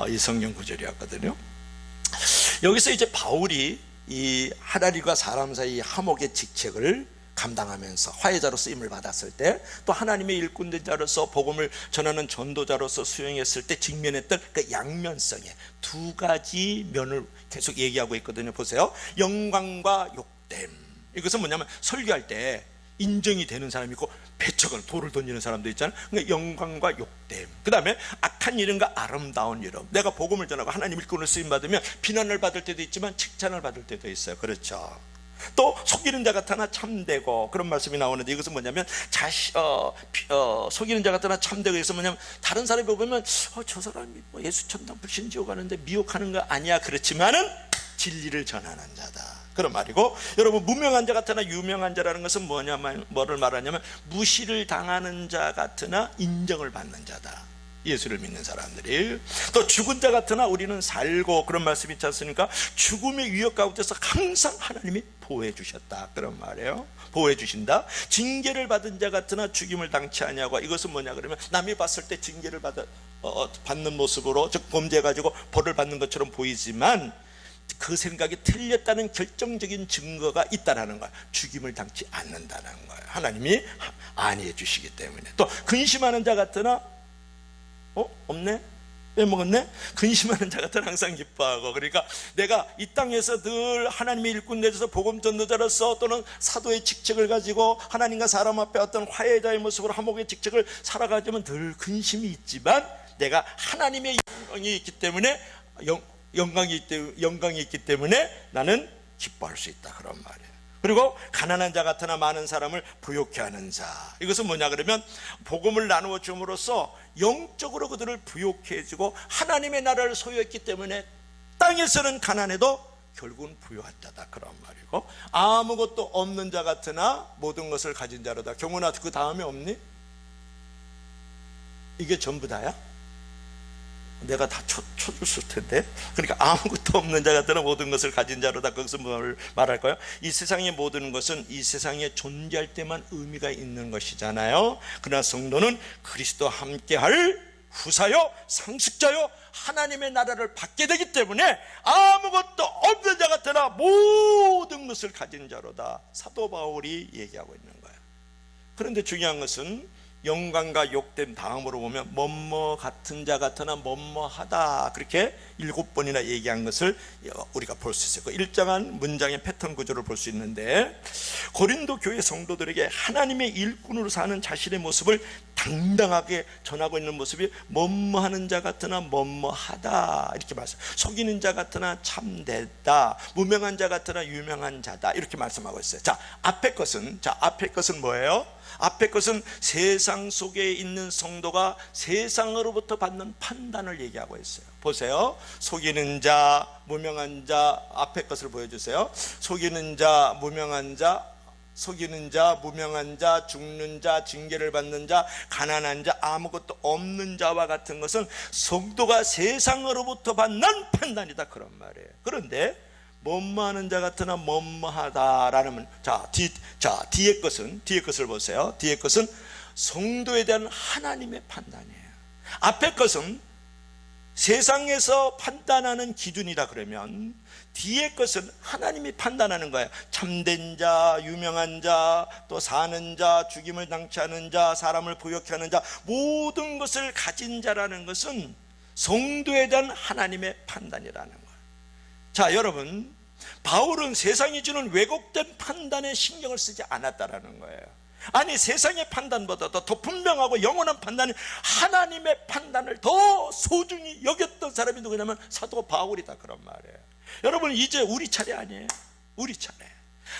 이 성경 구절이었거든요. 여기서 이제 바울이 이 하나님과 사람 사이 화목의 직책을 감당하면서 화해자로 쓰임을 받았을 때, 또 하나님의 일꾼된 자로서 복음을 전하는 전도자로서 수행했을 때 직면했던 그 양면성의 두 가지 면을 계속 얘기하고 있거든요. 보세요. 영광과 욕됨. 이것은 뭐냐면 설교할 때 인정이 되는 사람이 있고 배척을 돌을 던지는 사람도 있잖아요. 그러니까 영광과 욕됨. 그 다음에 악한 이름과 아름다운 이름. 내가 복음을 전하고 하나님 일꾼을 쓰임받으면 비난을 받을 때도 있지만 칭찬을 받을 때도 있어요. 그렇죠. 또 속이는 자 같으나 참되고, 그런 말씀이 나오는데, 이것은 뭐냐면 속이는 자 같으나 참되고, 여기서 뭐냐면 다른 사람이 보면 저 사람이 예수 천당 불신 지옥 가는데 미혹하는 거 아니야, 그렇지만은 진리를 전하는 자다, 그런 말이고, 여러분 무명한 자 같으나 유명한 자라는 것은 뭐를 말하냐면 무시를 당하는 자 같으나 인정을 받는 자다. 예수를 믿는 사람들이. 또 죽은 자 같으나 우리는 살고, 그런 말씀이 있지 않습니까? 죽음의 위협 가운데서 항상 하나님이 보호해 주셨다, 그런 말이에요. 보호해 주신다. 징계를 받은 자 같으나 죽임을 당치 아니하고, 이것은 뭐냐 그러면 남이 봤을 때 징계를 받는 모습으로, 즉 범죄해가지고 벌을 받는 것처럼 보이지만 그 생각이 틀렸다는 결정적인 증거가 있다는 거예요. 죽임을 당치 않는다는 거예요. 하나님이 안위해 주시기 때문에. 또 근심하는 자 같으나 없네? 빼먹었네? 근심하는 자 같은 항상 기뻐하고. 그러니까 내가 이 땅에서 늘 하나님의 일꾼 되어서 복음 전도자로서 또는 사도의 직책을 가지고 하나님과 사람 앞에 어떤 화해자의 모습으로 화목의 직책을 살아가지만 늘 근심이 있지만, 내가 하나님의 영광이 있기 때문에 영광이 있기 때문에 나는 기뻐할 수 있다, 그런 말이에요. 그리고 가난한 자 같으나 많은 사람을 부욕케 하는 자. 이것은 뭐냐 그러면 복음을 나누어 줌으로써 영적으로 그들을 부욕해 해주고 하나님의 나라를 소유했기 때문에 땅에서는 가난해도 결국은 부유한 자다, 그런 말이고, 아무것도 없는 자 같으나 모든 것을 가진 자로다. 경훈아, 그 다음에 없니? 이게 전부 다야? 내가 다 쳐줬을 텐데. 그러니까 아무것도 없는 자 같으나 모든 것을 가진 자로다. 거기서 뭘 말할까요? 이 세상의 모든 것은 이 세상에 존재할 때만 의미가 있는 것이잖아요. 그러나 성도는 그리스도와 함께할 후사요 상속자요 하나님의 나라를 받게 되기 때문에 아무것도 없는 자 같으나 모든 것을 가진 자로다, 사도 바울이 얘기하고 있는 거예요. 그런데 중요한 것은 영광과 욕됨 다음으로 보면 뭐뭐 같은 자 같으나 뭐뭐하다, 그렇게 7번이나 얘기한 것을 우리가 볼 수 있어요. 그 일정한 문장의 패턴 구조를 볼 수 있는데, 고린도 교회 성도들에게 하나님의 일꾼으로 사는 자신의 모습을 당당하게 전하고 있는 모습이 뭐뭐하는 자 같으나 뭐뭐하다, 이렇게 말씀. 속이는 자 같으나 참되다, 무명한 자 같으나 유명한 자다, 이렇게 말씀하고 있어요. 자, 앞에 것은 뭐예요? 앞에 것은 세상 속에 있는 성도가 세상으로부터 받는 판단을 얘기하고 있어요. 보세요. 속이는 자, 무명한 자, 앞에 것을 보여주세요. 속이는 자, 무명한 자, 죽는 자, 징계를 받는 자, 가난한 자, 아무것도 없는 자와 같은 것은 성도가 세상으로부터 받는 판단이다, 그런 말이에요. 그런데 뭐뭐하는 자 같으나 뭐뭐하다라는, 뒤에 것을 보세요. 뒤에 것은 성도에 대한 하나님의 판단이에요. 앞에 것은 세상에서 판단하는 기준이라 그러면 뒤에 것은 하나님이 판단하는 거예요. 참된 자, 유명한 자, 또 사는 자, 죽임을 당치 않은 자, 사람을 부욕케 하는 자, 모든 것을 가진 자라는 것은 성도에 대한 하나님의 판단이라는 거예요. 자, 여러분, 바울은 세상이 주는 왜곡된 판단에 신경을 쓰지 않았다라는 거예요. 아니, 세상의 판단보다 더 분명하고 영원한 판단은 하나님의 판단을 더 소중히 여겼던 사람이 누구냐면 사도 바울이다, 그런 말이에요. 여러분, 이제 우리 차례 아니에요? 우리 차례.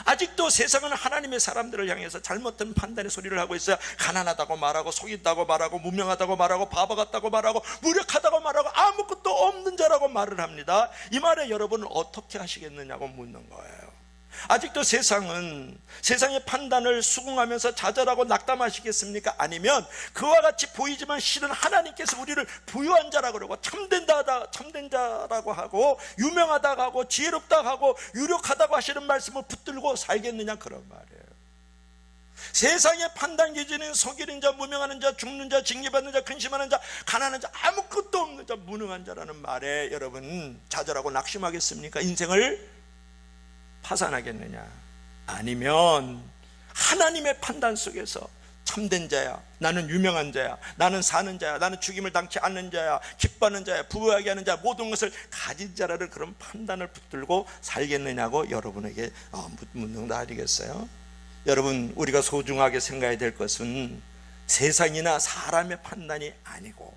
아직도 세상은 하나님의 사람들을 향해서 잘못된 판단의 소리를 하고 있어요. 가난하다고 말하고, 속인다고 말하고, 무명하다고 말하고, 바보 같다고 말하고, 무력하다고 말하고, 아무것도 없는 자라고 말을 합니다. 이 말에 여러분은 어떻게 하시겠느냐고 묻는 거예요. 아직도 세상은 세상의 판단을 수긍하면서 좌절하고 낙담하시겠습니까? 아니면 그와 같이 보이지만 실은 하나님께서 우리를 부유한 자라고 그러고 참된 자라고 하고 유명하다고 하고 지혜롭다고 하고 유력하다고 하시는 말씀을 붙들고 살겠느냐, 그런 말이에요. 세상의 판단 기준은 속이는 자, 무명하는 자, 죽는 자, 징계받는 자, 근심하는 자, 가난한 자, 아무것도 없는 자, 무능한 자라는 말에 여러분 좌절하고 낙심하겠습니까? 인생을 파산하겠느냐? 아니면 하나님의 판단 속에서 참된 자야, 나는 유명한 자야, 나는 사는 자야, 나는 죽임을 당치 않는 자야, 기뻐하는 자야, 부유하게 하는 자, 모든 것을 가진 자라는 그런 판단을 붙들고 살겠느냐고 여러분에게 묻는 거 아니겠어요? 여러분, 우리가 소중하게 생각해야 될 것은 세상이나 사람의 판단이 아니고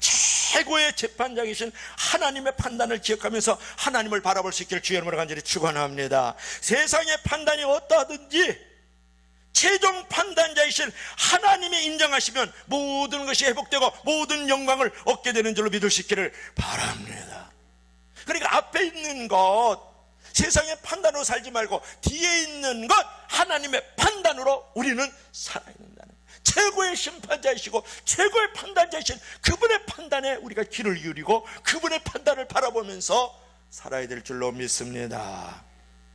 최고의 재판장이신 하나님의 판단을 기억하면서 하나님을 바라볼 수 있기를 주의 이름으로 간절히 축원합니다. 세상의 판단이 어떠하든지 최종 판단자이신 하나님이 인정하시면 모든 것이 회복되고 모든 영광을 얻게 되는 줄로 믿을 수 있기를 바랍니다. 그러니까 앞에 있는 것, 세상의 판단으로 살지 말고 뒤에 있는 것, 하나님의 판단으로 우리는 살아야 된다는, 최고의 심판자이시고 최고의 판단자이신 그분의 판단에 우리가 귀를 기울이고 그분의 판단을 바라보면서 살아야 될 줄로 믿습니다.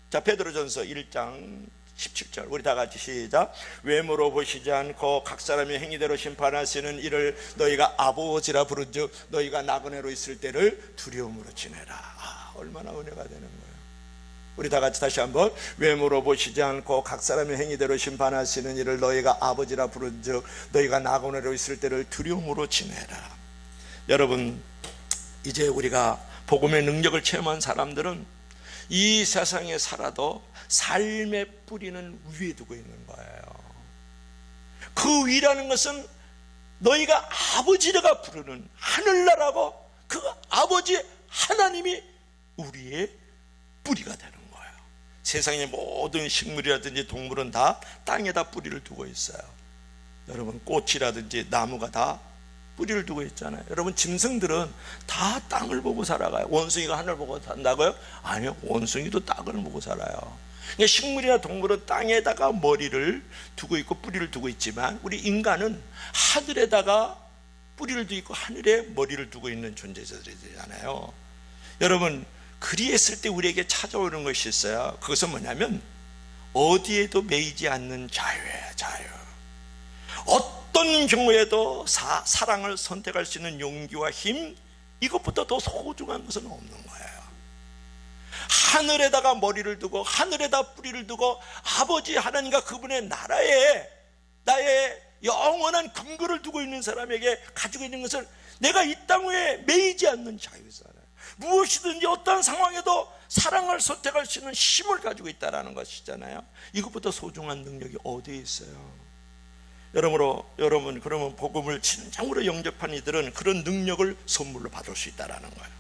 자, 베드로전서 1장 17절 우리 다 같이 시작. 외모로 보시지 않고 각 사람의 행위대로 심판하시는 이를 너희가 아버지라 부른즉 너희가 나그네로 있을 때를 두려움으로 지내라. 얼마나 은혜가 되는 거예요. 우리 다 같이 다시 한번. 외모로 보시지 않고 각 사람의 행위대로 심판하시는 이를 너희가 아버지라 부른즉 너희가 나그네로 있을 때를 두려움으로 지내라. 여러분, 이제 우리가 복음의 능력을 체험한 사람들은 이 세상에 살아도 삶의 뿌리는 위에 두고 있는 거예요. 그 위라는 것은 너희가 아버지라고 부르는 하늘나라고, 그 아버지 하나님이 우리의 뿌리가 되는 거예요. 세상의 모든 식물이라든지 동물은 다 땅에다 뿌리를 두고 있어요. 여러분, 꽃이라든지 나무가 다 뿌리를 두고 있잖아요. 여러분, 짐승들은 다 땅을 보고 살아가요. 원숭이가 하늘 보고 산다고요? 아니요, 원숭이도 땅을 보고 살아요. 그러니까 식물이나 동물은 땅에다가 머리를 두고 있고 뿌리를 두고 있지만 우리 인간은 하늘에다가 뿌리를 두고 있고 하늘에 머리를 두고 있는 존재들이잖아요. 여러분, 그리했을 때 우리에게 찾아오는 것이 있어요. 그것은 뭐냐면 어디에도 매이지 않는 자유예요. 자유. 어떤 경우에도 사랑을 선택할 수 있는 용기와 힘, 이것보다 더 소중한 것은 없는 거예요. 하늘에다가 머리를 두고 하늘에다 뿌리를 두고 아버지 하나님과 그분의 나라에 나의 영원한 근거를 두고 있는 사람에게 가지고 있는 것은 내가 이 땅 위에 매이지 않는 자유잖아요. 무엇이든지 어떠한 상황에도 사랑을 선택할 수 있는 힘을 가지고 있다는 것이잖아요. 이것보다 소중한 능력이 어디에 있어요? 여러분, 그러면 복음을 진정으로 영접한 이들은 그런 능력을 선물로 받을 수 있다는 거예요.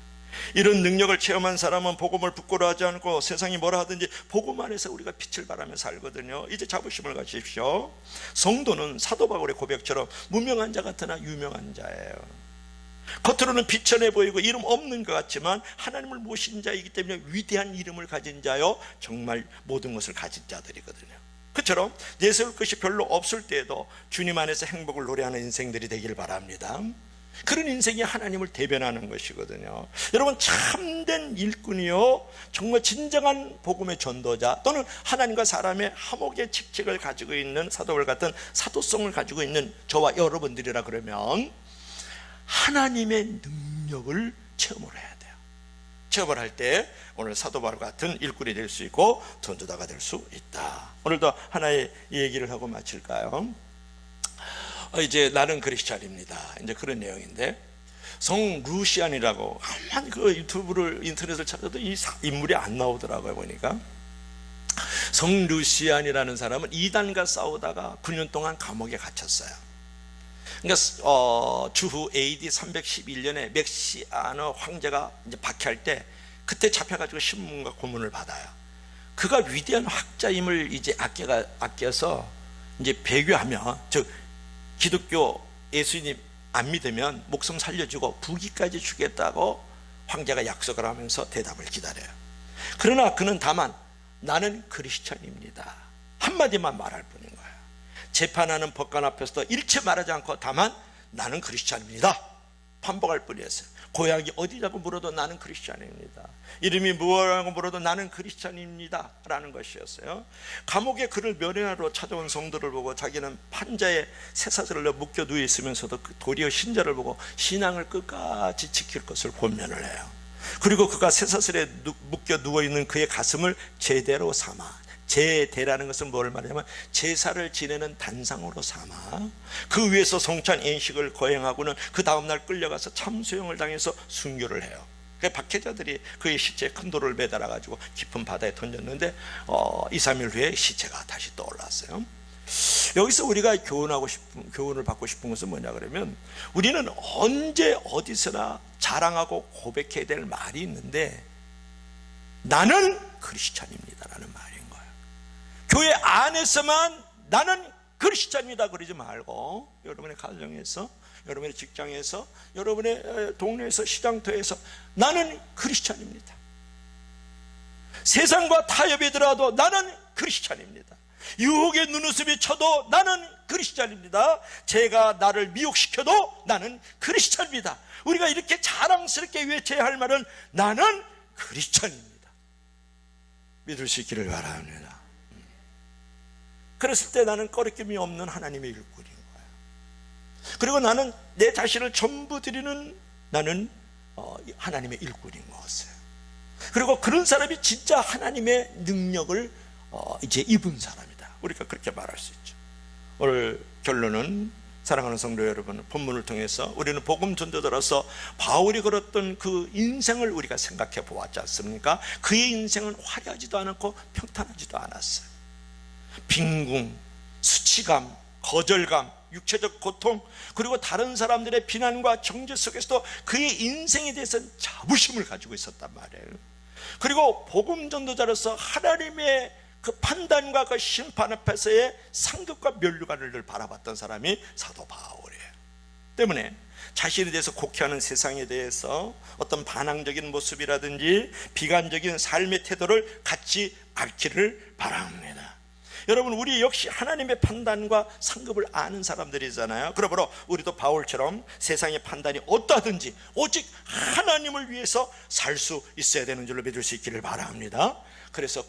이런 능력을 체험한 사람은 복음을 부끄러워하지 않고 세상이 뭐라 하든지 복음 안에서 우리가 빛을 발하며 살거든요. 이제 자부심을 가지십시오. 성도는 사도 바울의 고백처럼 무명한 자 같으나 유명한 자예요. 겉으로는 비천해 보이고 이름 없는 것 같지만 하나님을 모신 자이기 때문에 위대한 이름을 가진 자요, 정말 모든 것을 가진 자들이거든요. 그처럼 내세울 것이 별로 없을 때에도 주님 안에서 행복을 노래하는 인생들이 되길 바랍니다. 그런 인생이 하나님을 대변하는 것이거든요. 여러분, 참된 일꾼이요, 정말 진정한 복음의 전도자 또는 하나님과 사람의 화목의 직책을 가지고 있는 사도들 같은 사도성을 가지고 있는 저와 여러분들이라 그러면 하나님의 능력을 체험을 해야 돼요. 체험을 할 때 오늘 사도 바울 같은 일꾼이 될 수 있고 전도자가 될 수 있다. 오늘도 하나의 얘기를 하고 마칠까요? 이제 나는 크리스찬입니다. 이제 그런 내용인데, 성 루시안이라고 아무리 그 인터넷을 찾아도 이 인물이 안 나오더라고요. 보니까 성 루시안이라는 사람은 이단과 싸우다가 9년 동안 감옥에 갇혔어요. 그러니까 주후 AD 311년에 맥시아너 황제가 이제 박해할 때 그때 잡혀가지고 신문과 고문을 받아요. 그가 위대한 학자임을 이제 아껴서 이제 배교하면, 즉 기독교 예수님 안 믿으면 목숨 살려주고 부귀까지 주겠다고 황제가 약속을 하면서 대답을 기다려요. 그러나 그는 다만 나는 크리스찬입니다 한마디만 말할 뿐인 거예요. 재판하는 법관 앞에서도 일체 말하지 않고 다만 나는 크리스찬입니다 반복할 뿐이었어요. 고향이 어디라고 물어도 나는 크리스찬입니다. 이름이 무엇이라고 물어도 나는 크리스찬입니다 라는 것이었어요. 감옥에 그를 면회하러 찾아온 성도를 보고 자기는 판자에 쇠사슬로 묶여 누워 있으면서도 도리어 신자를 보고 신앙을 끝까지 지킬 것을 권면을 해요. 그리고 그가 쇠사슬에 묶여 누워있는 그의 가슴을 제대로 삼아, 제대라는 것은 뭘 말하냐면 제사를 지내는 단상으로 삼아 그 위에서 성찬 안식을 거행하고는 그 다음날 끌려가서 참수형을 당해서 순교를 해요. 박해자들이 그의 시체에 큰 돌을 매달아 가지고 깊은 바다에 던졌는데 2, 3일 후에 시체가 다시 떠올랐어요. 여기서 우리가 교훈을 받고 싶은 것은 뭐냐 그러면, 우리는 언제 어디서나 자랑하고 고백해야 될 말이 있는데 나는 크리스찬입니다 라는 말인 거예요. 교회 안에서만 나는 크리스찬입니다 그러지 말고, 여러분의 가정에서, 여러분의 직장에서, 여러분의 동네에서, 시장터에서 나는 크리스찬입니다. 세상과 타협에 들어와도 나는 크리스찬입니다. 유혹의 눈웃음이 쳐도 나는 크리스찬입니다. 제가 나를 미혹시켜도 나는 크리스찬입니다. 우리가 이렇게 자랑스럽게 외쳐야 할 말은 나는 크리스찬입니다. 믿을 수 있기를 바랍니다. 그랬을 때 나는 꺼리낌이 없는 하나님의 일꾼인 거예요. 그리고 나는 내 자신을 전부 드리는 나는 하나님의 일꾼인 거였어요. 그리고 그런 사람이 진짜 하나님의 능력을 이제 입은 사람이다. 우리가 그렇게 말할 수 있죠. 오늘 결론은, 사랑하는 성도 여러분, 본문을 통해서 우리는 복음 전도자로서 바울이 걸었던 그 인생을 우리가 생각해 보았지 않습니까? 그의 인생은 화려하지도 않았고 평탄하지도 않았어요. 빈궁, 수치감, 거절감, 육체적 고통, 그리고 다른 사람들의 비난과 정죄 속에서도 그의 인생에 대해서는 자부심을 가지고 있었단 말이에요. 그리고 복음 전도자로서 하나님의 그 판단과 그 심판 앞에서의 상급과 면류관을 늘 바라봤던 사람이 사도 바울이에요. 때문에 자신에 대해서 곡해하는 세상에 대해서 어떤 반항적인 모습이라든지 비관적인 삶의 태도를 갖지 않기를 바랍니다. 여러분, 우리 역시 하나님의 판단과 상급을 아는 사람들이잖아요. 그러므로 우리도 바울처럼 세상의 판단이 어떠하든지 오직 하나님을 위해서 살 수 있어야 되는 줄로 믿을 수 있기를 바랍니다. 그래서